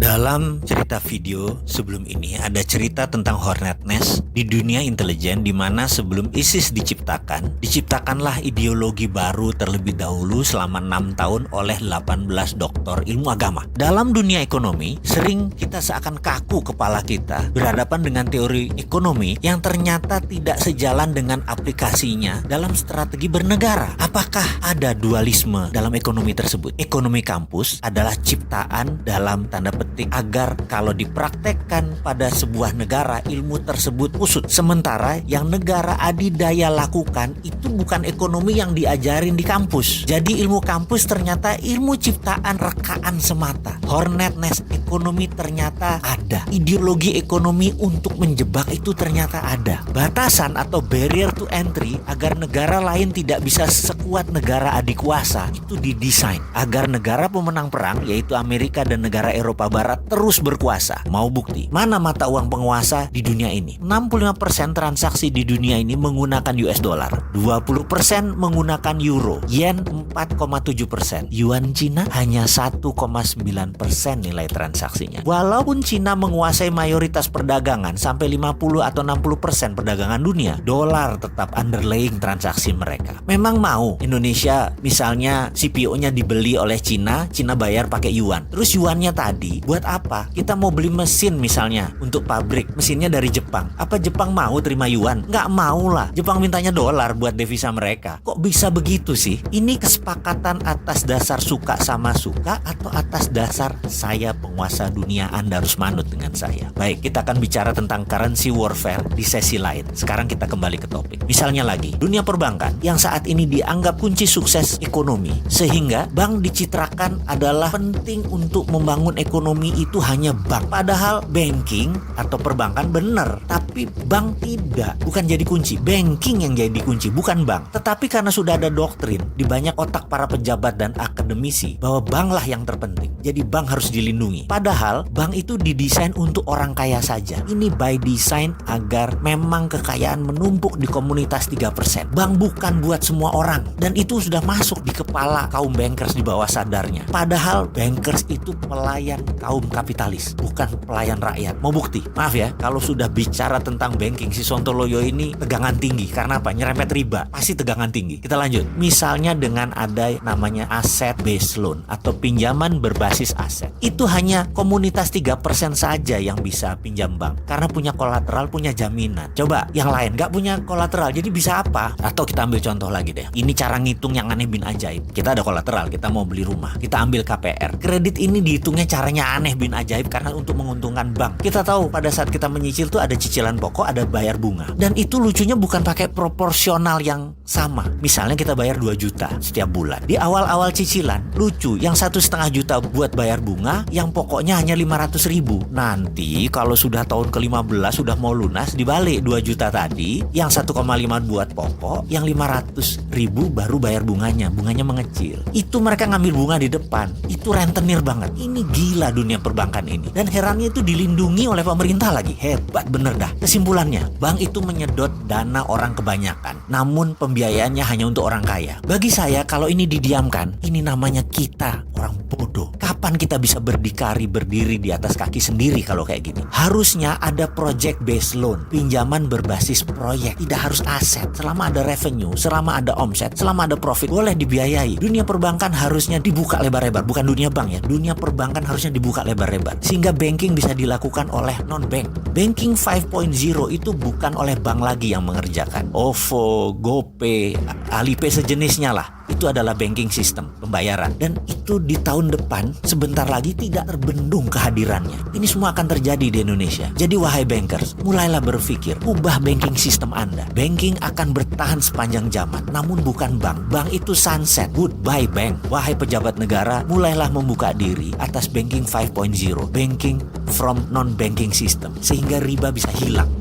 Dalam cerita video sebelum ini ada cerita tentang Hornet Nest di dunia intelijen, di mana sebelum ISIS diciptakanlah ideologi baru terlebih dahulu selama 6 tahun oleh 18 doktor ilmu agama. Dalam dunia ekonomi, sering kita seakan kaku kepala kita berhadapan dengan teori ekonomi yang ternyata tidak sejalan dengan aplikasinya dalam strategi bernegara. Apakah ada dualisme dalam ekonomi tersebut? Ekonomi kampus adalah ciptaan dalam tanda petik agar kalau dipraktekkan pada sebuah negara ilmu tersebut usut. Sementara yang negara adidaya lakukan itu bukan ekonomi yang diajarin di kampus. Jadi ilmu kampus ternyata ilmu ciptaan rekaan semata. Hornet Nest ekonomi ternyata ada. Ideologi ekonomi untuk menjebak itu ternyata ada. Batasan atau barrier to entry agar negara lain tidak bisa sekuat negara adik kuasa itu didesain agar negara pemenang perang yaitu Amerika dan negara Eropa Barat terus berkuasa. Mau bukti? Mana mata uang penguasa di dunia ini? 65% transaksi di dunia ini menggunakan US dollar, 20% menggunakan euro, yen 4,7%, yuan Cina hanya 1,9% nilai transaksinya. Walaupun Cina menguasai mayoritas perdagangan sampai 50 atau 60% perdagangan dunia, dolar tetap underlying transaksi mereka. Memang mau Indonesia misalnya CPO-nya dibeli oleh Cina, Cina bayar pakai yuan. Terus yuannya tadi buat apa? Kita mau beli mesin misalnya untuk pabrik, mesinnya dari Jepang. Apa Jepang mau terima yuan? Nggak mau lah. Jepang mintanya dolar buat devisa mereka. Kok bisa begitu sih? Ini kesepakatan atas dasar suka sama suka atau atas dasar saya penguasa dunia, Anda harus manut dengan saya. Baik, kita akan bicara tentang currency warfare di sesi lain. Sekarang kita kembali ke topik. Misalnya lagi, dunia perbankan yang saat ini dianggap kunci sukses ekonomi, sehingga bank dicitrakan adalah penting untuk membangun ekonomi itu hanya bank. Padahal banking atau perbankan benar, tapi bank tidak. Bukan jadi kunci, banking yang jadi kunci, bukan bank. Tetapi karena sudah ada doktrin di banyak otak para pejabat dan akademisi bahwa banklah yang terpenting, jadi bank harus dilindungi. Padahal bank itu didesain untuk orang kaya saja. Ini by design agar memang kekayaan menumpuk di komunitas 3%. Bank bukan buat semua orang, dan itu sudah masuk di kepala kaum bankers di bawah sadarnya. Padahal bankers itu pelayan kaum kapitalis, bukan pelayan rakyat. Mau bukti? Maaf ya, kalau sudah bicara tentang banking, si Sontoloyo ini tegangan tinggi. Karena apa? Nyerempet riba, pasti tegangan tinggi. Kita lanjut. Misalnya dengan ada namanya asset based loan atau pinjaman berbasis aset. Itu hanya komunitas 3% saja yang bisa pinjam bank, karena punya kolateral, punya jaminan. Coba yang lain nggak punya kolateral, jadi bisa apa? Atau kita ambil contoh lagi deh. Ini cara ngitung yang aneh bin ajaib. Kita ada kolateral, kita mau beli rumah, kita ambil KPR. Kredit ini dihitungnya caranya aneh bin ajaib karena untuk menguntungkan bank. Kita tahu pada saat kita menyicil tuh ada cicilan pokok, ada bayar bunga. Dan itu lucunya bukan pakai proporsional yang sama. Misalnya kita bayar 2 juta setiap bulan. Di awal-awal cicilan, lucu, yang 1,5 juta buat bayar bunga, yang pokoknya hanya 500.000. Nanti kalau sudah tahun ke-15 sudah mau lunas, dibalik 2 juta tadi, yang 1,5 buat pokok, yang 500.000 baru bayar bunganya. Bunganya mengecil. Itu mereka ngambil bunga di depan. Itu rentenir banget. Ini gila dunia perbankan ini. Dan herannya itu dilindungi oleh pemerintah lagi. Hebat bener dah. Kesimpulannya, bank itu menyedot dana orang kebanyakan. Namun pembiayaannya hanya untuk orang kaya. Bagi saya, kalau ini didiamkan, ini namanya kita orang bodoh. Kapan kita bisa berdiri di atas kaki sendiri kalau kayak gini? Harusnya ada project based loan, pinjaman berbasis proyek. Tidak harus aset. Selama ada revenue, selama ada omset, selama ada profit, boleh dibiayai. Dunia perbankan harusnya dibuka lebar-lebar. Bukan dunia bank ya. Dunia perbankan harusnya dibuka lebar-lebar. Sehingga banking bisa dilakukan oleh non-bank. Banking 5.0 itu bukan oleh bank lagi yang mengerjakan. OVO, GoPay, Alipay sejenisnya lah. Itu adalah banking system, pembayaran. Dan itu di tahun depan, sebentar lagi tidak terbendung kehadirannya. Ini semua akan terjadi di Indonesia. Jadi wahai bankers, mulailah berpikir, ubah banking system Anda. Banking akan bertahan sepanjang zaman, namun bukan bank. Bank itu sunset, goodbye bank. Wahai pejabat negara, mulailah membuka diri atas banking 5.0, banking from non-banking system, sehingga riba bisa hilang.